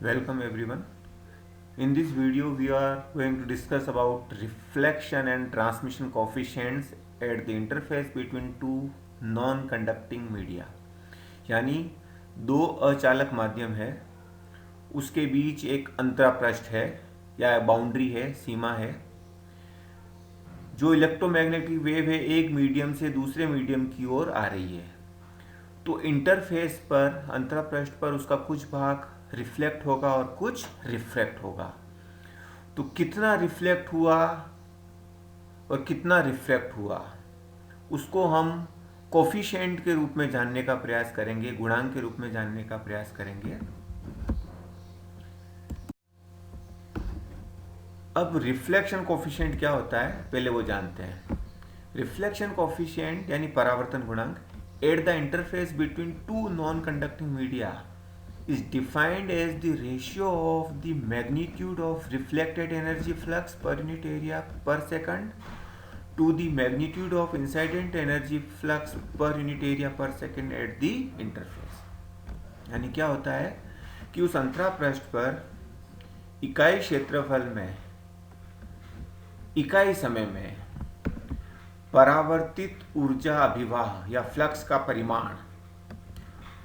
Welcome everyone. In this video we are going to discuss about reflection and transmission coefficients at the interface between two non-conducting media. यानी दो अचालक माध्यम है, उसके बीच एक अंतरापृष्ठ है या बाउंड्री है, सीमा है। जो इलेक्ट्रोमैग्नेटिक वेव है एक मीडियम से दूसरे मीडियम की ओर आ रही है। तो इंटरफेस पर अंतरापृष्ठ पर उसका कुछ भाग रिफ्लेक्ट होगा और कुछ रिफ्रैक्ट होगा। तो कितना रिफ्लेक्ट हुआ और कितना रिफ्रैक्ट हुआ उसको हम कोफिशिएंट के रूप में जानने का प्रयास करेंगे, गुणांक के रूप में जानने का प्रयास करेंगे। अब रिफ्लेक्शन कोफिशिएंट क्या होता है पहले वो जानते हैं। रिफ्लेक्शन कोफिशिएंट यानी परावर्तन गुणांक at the interface between two non conducting media is defined as the ratio of the magnitude of reflected energy flux per unit area per second to the magnitude of incident energy flux per unit area per second at the interface। यानी क्या होता है कि उस अंतरापृष्ठ पर इकाई क्षेत्रफल में इकाई समय में परावर्तित ऊर्जा अभिवाह या फ्लक्स का परिमाण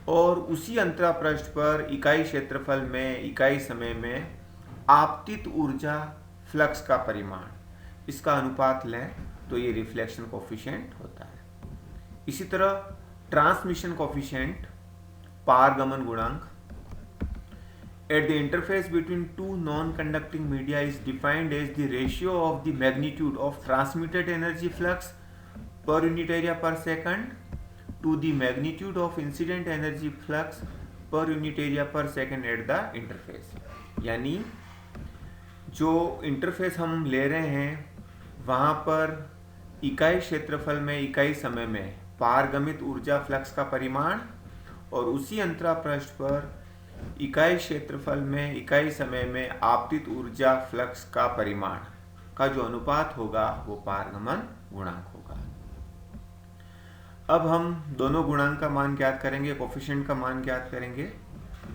और उसी अंतरापृष्ठ पर इकाई क्षेत्रफल में इकाई समय में आपतित ऊर्जा फ्लक्स का परिमाण, इसका अनुपात लें तो ये रिफ्लेक्शन कोफिशिएंट होता है। इसी तरह ट्रांसमिशन कोफिशिएंट पारगमन गुणांक at the interface between two non conducting media is defined as the ratio of the magnitude of transmitted energy flux per unit area per second to the magnitude of incident energy flux per unit area per second at the interface। यानी जो interface हम ले रहे हैं वहाँ पर इकाई क्षेत्रफल में इकाई समय में पारगमित ऊर्जा फ्लक्स का परिमाण और उसी अंतरापृष्ठ पर इकाई क्षेत्रफल में इकाई समय में आपतित ऊर्जा फ्लक्स का परिमाण का जो अनुपात होगा वो पारगमन गुणांक होगा। अब हम दोनों गुणांक का मान ज्ञात करेंगे, कोफिशिएंट का मान ज्ञात करेंगे।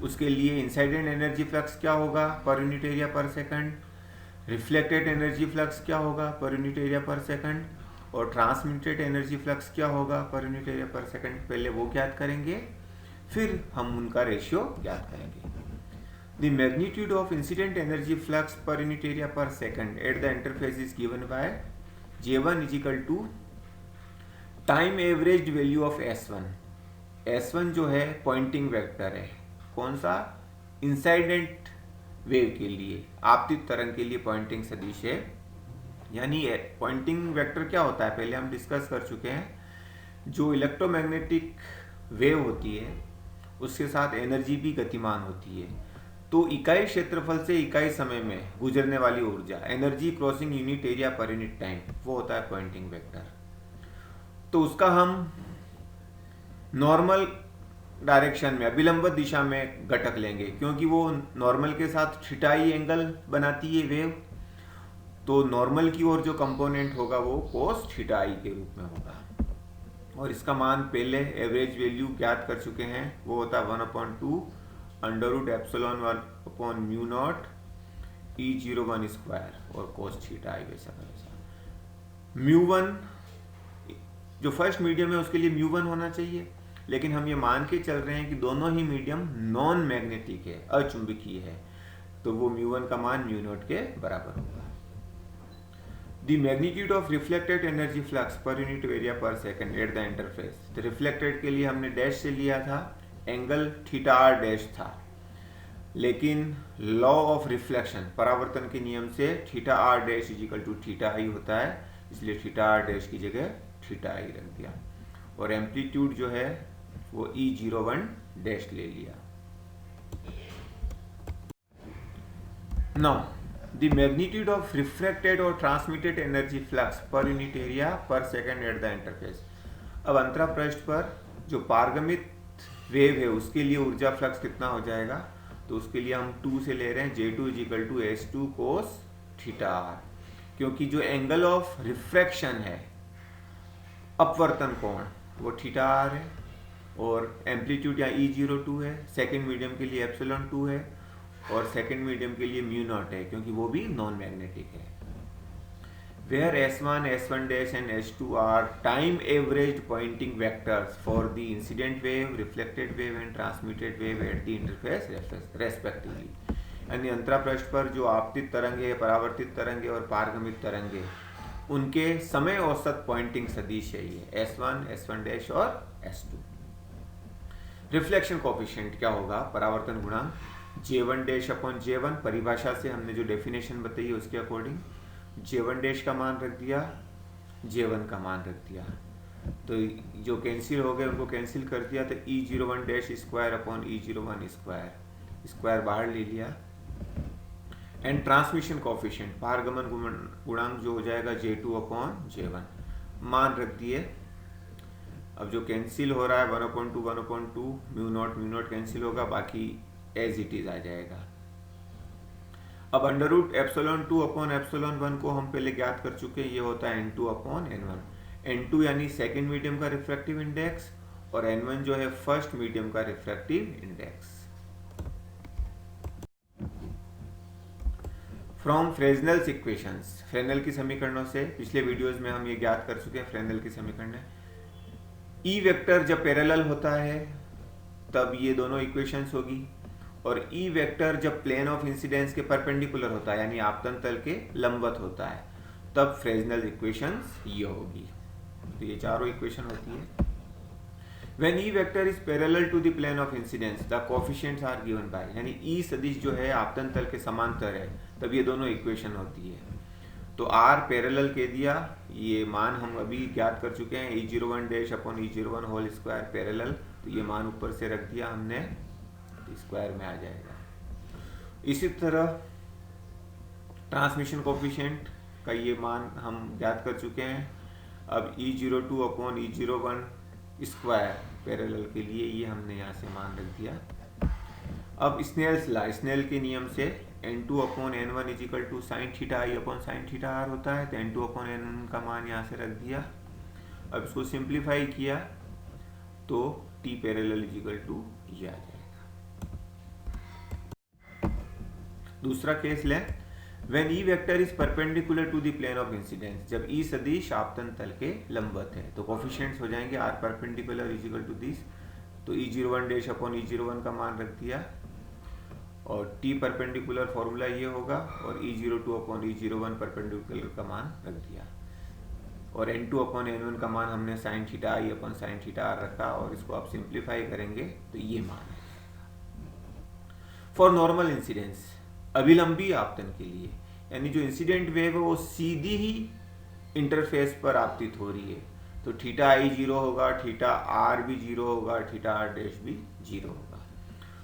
उसके लिए इंसाइडेंट एनर्जी फ्लक्स क्या होगा पर unit area per second, reflected energy flux क्या होगा पर यूनिट एरिया पर सेकंड और ट्रांसमिटेड एनर्जी फ्लक्स क्या होगा पर यूनिट एरिया पर सेकंड। पहले वो ज्ञात करेंगे फिर हम उनका रेशियो ज्ञात करेंगे। The magnitude of incident energy flux per unit area per second at the interface is given by J1 is equal to time average value of S1। S1 जो है पॉइंटिंग वेक्टर है, कौन सा, इंसाइडेंट वेव के लिए, आपतित तरंग के लिए पॉइंटिंग सदिश है। यानी पॉइंटिंग वेक्टर क्या होता है पहले हम डिस्कस कर चुके हैं। जो इलेक्ट्रोमैग्नेटिक वेव होती है उसके साथ एनर्जी भी गतिमान होती है। तो इकाई क्षेत्रफल से इकाई समय में गुजरने वाली ऊर्जा, energy crossing unit area per unit time, वो होता है पॉइंटिंग वेक्टर। तो उसका हम नॉर्मल डायरेक्शन में अभिलंबित दिशा में घटक लेंगे क्योंकि वो नॉर्मल के साथ थीटाई एंगल बनाती है वेव। तो नॉर्मल की ओर जो कंपोनेंट होगा वो कोस थीटाई के रूप में होगा और इसका मान पहले एवरेज वैल्यू ज्ञात कर चुके हैं, वो होता है 1/2 अंडर एप्सिलॉन 1/μ0 E01 स्क्वायर और कोस थीटाई वैसा μ1 जो फर्स्ट मीडियम है उसके लिए μ1 होना चाहिए। लेकिन हम ये मान के चल रहे हैं कि दोनों ही मीडियम नॉन मैग्नेटिक है, अचुंबकीय है, तो वो μ1 का मान μ0 के बराबर होगा। The magnitude of reflected energy flux per unit area per second at the interface. तो रिफ्लेक्टेड के लिए हमने डैश से लिया था, एंगल थीटा आर डैश था, लेकिन लॉ ऑफ रिफ्लेक्शन परावर्तन के नियम से theta r dash is equal to theta i होता है, इसलिए थीटा आर डैश की जगह थीटा आई रख दिया और एम्पलीट्यूड जो है वो E01 डैश ले लिया। Now the magnitude of refracted और transmitted energy flux per unit area per second at the interface. अब अंतरापृष्ठ पर जो पारगमित वेव है उसके लिए ऊर्जा फ्लक्स कितना हो जाएगा, तो उसके लिए हम 2 से ले रहे हैं, J2 is equal to S2 cos theta r, क्योंकि जो एंगल ऑफ रिफ्रैक्शन है अपवर्तन कोण वो थीटा आर है और एम्पलीट्यूड या E02 है, सेकेंड मीडियम के लिए एप्सिलॉन 2 है और सेकंड मीडियम के लिए म्यू नॉट है क्योंकि वो भी नॉन मैग्नेटिक है। Where S1, S1 dash and S2 are time averaged pointing vectors for the incident wave, reflected wave and transmitted wave at the interface respectively। यानी अंतरा पृष्ठ पर जो आपतित तरंगे, परावर्तित तरंगे और पारगमित तरंगे, उनके समय औसत पॉइंटिंग सदिश है ये S1, S1 डैश और S2। रिफ्लेक्शन कोफिशिएंट क्या होगा? परावर्तन गुणांक J1 डैश अपॉन J1, परिभाषा से हमने जो डेफिनेशन बताई है उसके अकॉर्डिंग J1 डैश का मान रख दिया, J1 का मान रख दिया, तो जो कैंसिल हो गए उनको कैंसिल कर दिया, तो E01 dash square upon E01 square, square बाहर ले लिया। एंड ट्रांसमिशन कोफिशिएंट पारगमन गुणांक जो हो जाएगा J2 अपॉन J1, मान रख दिए। अब जो कैंसिल हो रहा है 1/2 1/2 म्यू नॉट कैंसिल होगा, बाकी एज इट इज आ जाएगा। अब under root epsilon 2 upon epsilon 1 को हम पहले ज्ञात कर चुके हैं, ये होता है N2 अपॉन N1। N2 यानी सेकेंड मीडियम का रिफ्रैक्टिव इंडेक्स और N1 जो है फर्स्ट मीडियम का refractive index. From Fresnel's equations, Fresnel की समीकरणों से पिछले वीडियोस में हम ये ज्ञात कर चुके हैं। फ्रेनेल की समीकरण ई वेक्टर जब पैरेलल होता है तब ये दोनों इक्वेशंस होगी, और ई वेक्टर जब प्लेन ऑफ इंसिडेंस के परपेंडिकुलर होता है यानी आपतन तल के लंबवत होता है तब फ्रेजनेल इक्वेशंस ये होगी। तो ये चारों इक्वेशन होती है। When E vector is parallel to the plane of incidence the coefficients are given by, यानी ई सदिश जो है आपतन तल के समांतर है तब ये दोनों इक्वेशन होती है। तो आर पैरेलल कह दिया, ये मान हम अभी ज्ञात कर चुके हैं E01 dash upon E01 whole square parallel, तो ये मान ऊपर से रख दिया हमने, स्क्वायर में आ जाएगा। इसी तरह ट्रांसमिशन कोफिशिएंट का ये मान हम ज्ञात कर चुके हैं। अब E02 upon E01 square parallel के लिए ये हमने यहाँ से मान रख दिया। अब स्नेल्स लॉ, स्नेल के नियम से N2 upon N1 is equal to sine theta i upon sine theta r होता है, तो N2 अपॉन N1 का मान यहाँ से रख दिया। अब इसको सिंप्लीफाई किया तो T पैरेलल इजिकल टू ये आ जाएगा। दूसरा केस लें, when E vector is perpendicular to the plane of incidence, जब ई सदिश आपतन तल के लंबवत है तो कोफिशिएंट्स हो जाएंगे r perpendicular is equal to this, तो E01 डैश अपॉन E01 का मान रख दिया, और टी परपेंडिकुलर फॉर्मूला ये होगा, और E02 अपॉन E01 परपेंडिकुलर का मान रख दिया, और N2 अपॉन N1 का मान हमने sine theta i upon sine theta r रखा, और इसको आप सिंप्लीफाई करेंगे तो ये मान है। फॉर नॉर्मल इंसिडेंस, अभिलंबी आपतन के लिए, यानी जो इंसिडेंट वेव है वो सीधी ही इंटरफेस पर आपतित हो रही है, तो थीटा आई 0 होगा, थीटा आर भी 0 होगा, थीटा आर डैश भी 0 होगा।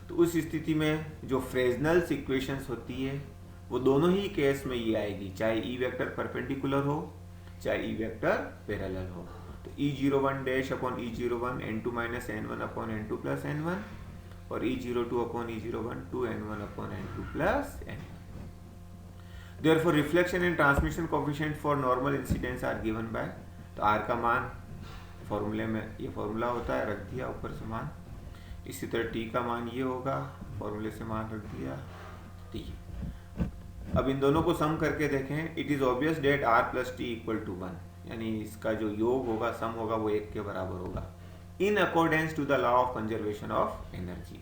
तो उस स्थिति में जो फ्रेजनेल्स इक्वेशंस होती है वो दोनों ही केस में ये आएगी, चाहे ई वेक्टर परपेंडिकुलर हो चाहे ई वेक्टर पैरेलल हो। तो E01 dash upon E01 N2 minus N1 upon N2 plus N1, और E02 upon E01 2 N1 upon N2 plus N1। Therefore reflection and transmission coefficient for normal incidence are given by, तो R का मान फॉर्मूले में ये formula होता है, रख दिया ऊपर से मान। इसी तरह T का मान ये होगा, फॉर्मूले से मान रख दिया T। अब इन दोनों को सम करके देखें, it is obvious that R plus T equal to 1, यानी इसका जो योग होगा, सम होगा, वो 1 के बराबर होगा, in accordance to the law of conservation of energy.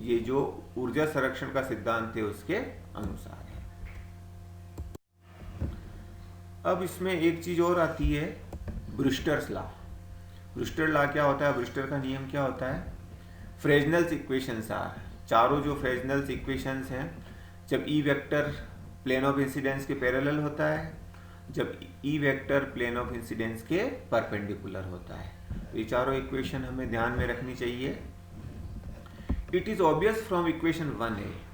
ये जो ऊर्जा संरक्षण का सिद्धांत है उसके अनुसार है। अब इसमें एक चीज और आती है, ब्रूस्टर्स लॉ। ब्रूस्टर लॉ क्या होता है? ब्रूस्टर का नियम क्या होता है? फ्रेजनेल्स इक्वेशंस आर, चारों जो फ्रेजनेल्स इक्वेशंस हैं, जब E vector plane of incidence के पैरेलल होता है, जब E vector plane of incidence के परपेंडिकुलर होता है, तो ये चारों इक्वेशन हमें ध्यान में रखनी चाहिए। It is obvious from equation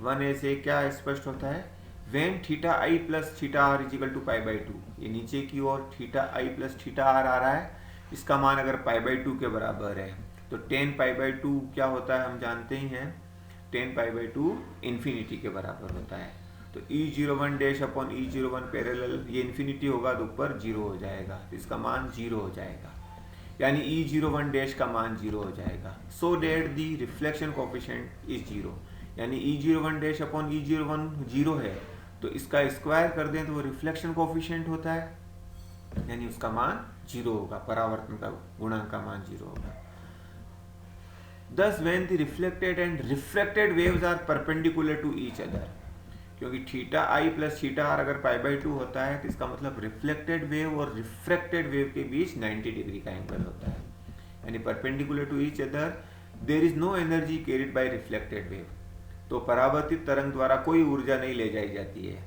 1a से क्या स्पष्ट होता है? When theta i plus theta r is equal to pi by 2, ये नीचे की ओर theta i plus theta r आ रहा है, इसका मान अगर पाई बाई 2 के बराबर है तो 10 पाई बाई 2 क्या होता है हम जानते ही हैं, 10 पाई बाई 2 इन्फिनिटी के बराबर होता है। तो E01 dash upon E01 parallel, ये इन्फिनिटी होगा तो ऊपर 0 हो जाएगा, तो इसका मान 0 हो जाएगा, यानी E01 डैश का मान 0 हो जाएगा। So that the reflection coefficient is 0, यानी E01 डैश अपॉन E01 0 है, तो इसका स्क्वायर कर दें तो वो रिफ्लेक्शन कोफिशिएंट होता है, यानी उसका मान 0 होगा, परावर्तन का गुणांक का मान 0 होगा। Thus when the reflected and refracted waves are perpendicular to each other, क्योंकि theta i plus theta r अगर π/2 होता है तो इसका मतलब रिफ्लेक्टेड वेव और रिफ्रैक्टेड वेव के बीच 90 डिग्री का एंगल होता है, यानी perpendicular to each other there is no energy carried by reflected wave, तो परावर्तित तरंग द्वारा कोई ऊर्जा नहीं ले जाई जाती है।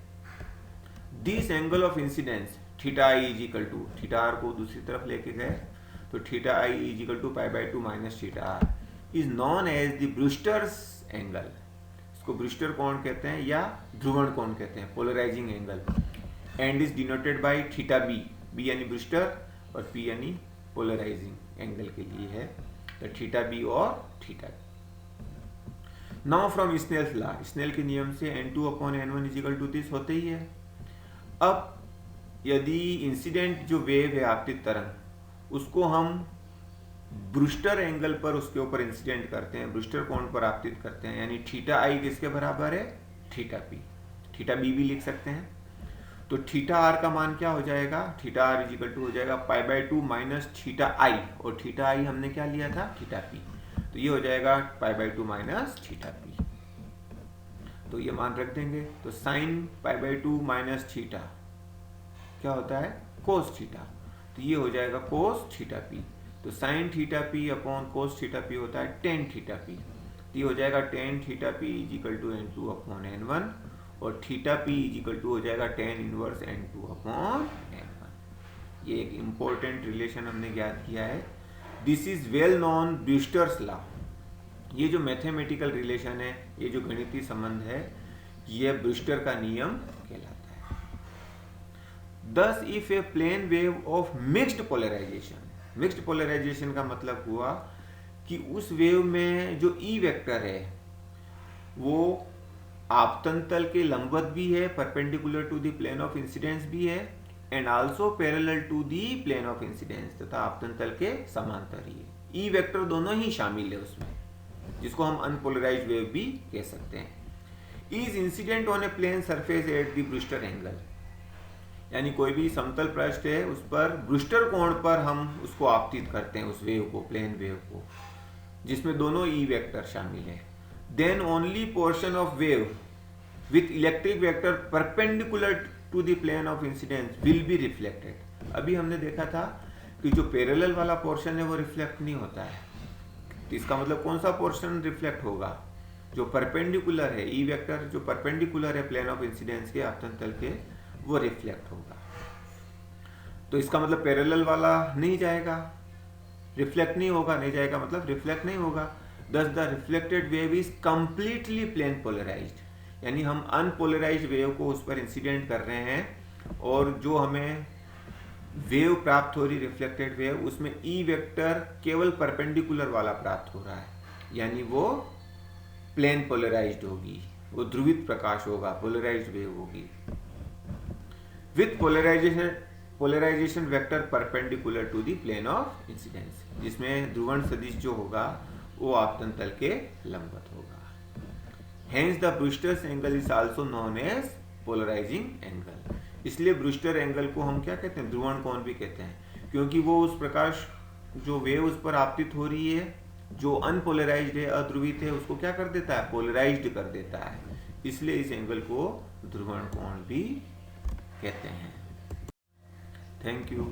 This angle of incidence theta i is equal to, theta r को दूसरी तरफ लेके गए तो theta i is equal to π/2 minus theta r is known as the Brewster's angle, इसको ब्रूस्टर कोण कहते हैं या ध्रुवण कोण कहते हैं, polarising angle, and is denoted by theta b, b यानी ब्रूस्टर और पी यानी पोलराइजिंग एंगल के लिए है, तो थीटा बी और theta B. Now from Snell's law, Snell के नियम से n2/n1 is equal to this होते ही है। अब यदि इंसिडेंट जो वेव है आपतित तरंग, उसको हम ब्रूस्टर एंगल पर उसके ऊपर इंसिडेंट करते हैं, ब्रूस्टर कोण पर आपतित करते हैं, यानी थीटा आई किसके बराबर है, थीटा पी, थीटा बी भी लिख सकते हैं, तो थीटा आर का मान क्या हो जाएगा, theta r is equal to हो जाएगा π/2 माइनस थीटा आई, और थीटा आई हमने क्या लिया था, थीटा पी, तो ये हो जाएगा π/2 माइनस थीटा पी, तो ये मान रख देंगे, तो साइन π/2 माइनस थीटा क्या होता है, कोस थीटा, तो ये हो जाएगा कोस थीटा पी, तो sine theta p upon cos theta p होता है टेन थीटा पी, तो ये हो जाएगा tan theta p is equal to n2/n1, और theta p is equal to हो जाएगा टेन इनवर्स n2/n1। ये एक इंपॉर्टेंट रिलेशन हमने ज्ञात किया है, this is well known Brewster's law. ये जो मैथमेटिकल रिलेशन है, ये जो गणितीय संबंध है, ये ब्रूस्टर का नियम कहलाता है। Thus if a plane wave of mixed polarization, mixed polarization का मतलब हुआ कि उस वेव में जो ई वेक्टर है वो आपतन तल के लंबवत भी है, perpendicular to the plane of incidence भी है, and also parallel to the plane of incidence, तथा आपतन तल के समांतर ही है। ई वेक्टर दोनों ही शामिल है उसमें, जिसको हम अनपोलराइज्ड वेव भी कह सकते हैं। Is incident on a plane surface at the Brewster angle, यानी कोई भी समतल पृष्ठ है उस पर ब्रूस्टर कोण पर हम उसको आपतित करते हैं, उस वेव को, प्लेन वेव को, जिसमें दोनों ई वेक्टर शामिल है। Then only portion of wave with electric vector perpendicular to the plane of incidence will be reflected. अभी हमने देखा था कि जो पैरेलल वाला पोर्शन है वो रिफ्लेक्ट नहीं होता है, तो इसका मतलब कौन सा पोर्शन रिफ्लेक्ट होगा, जो परपेंडिकुलर है, ई वेक्टर जो परपेंडिकुलर है प्लेन ऑफ इंसिडेंस के, आपतन तल के, वो रिफ्लेक्ट होगा। तो इसका मतलब पैरेलल वाला नहीं जाएगा, रिफ्लेक्ट नहीं होगा, नहीं जाएगा मतलब रिफ्लेक्ट नहीं होगा। Thus the reflected wave is completely plane polarized, यानी हम अनपोलराइज्ड वेव को उस पर इंसिडेंट कर रहे हैं, और जो हमें वेव प्राप्त हो रही रिफ्लेक्टेड वेव, उसमें ई वेक्टर केवल परपेंडिकुलर वाला प्राप्त हो रहा है, यानी वो प्लेन पोलराइज्ड होगी, वो ध्रुवित प्रकाश होगा, पोलराइज्ड वेव होगी with polarization vector perpendicular to the plane of incidence, जिसमें ध्रुवण सदिश जो होगा वो आपतन तल के लंबवत होगा। Hence the Brewster's angle is also known as polarising angle, इसलिए ब्रूस्टर एंगल को हम क्या कहते हैं, ध्रुवण कोण भी कहते हैं, क्योंकि वो उस प्रकाश जो वेव उस पर आपतित हो रही है, जो अनपोलराइज्ड है, अध्रुवित है, उसको क्या कर देता है, पोलराइज्ड कर देता है, इसलिए इस एंगल को ध्रुवण कोण भी कहते हैं। Thank you.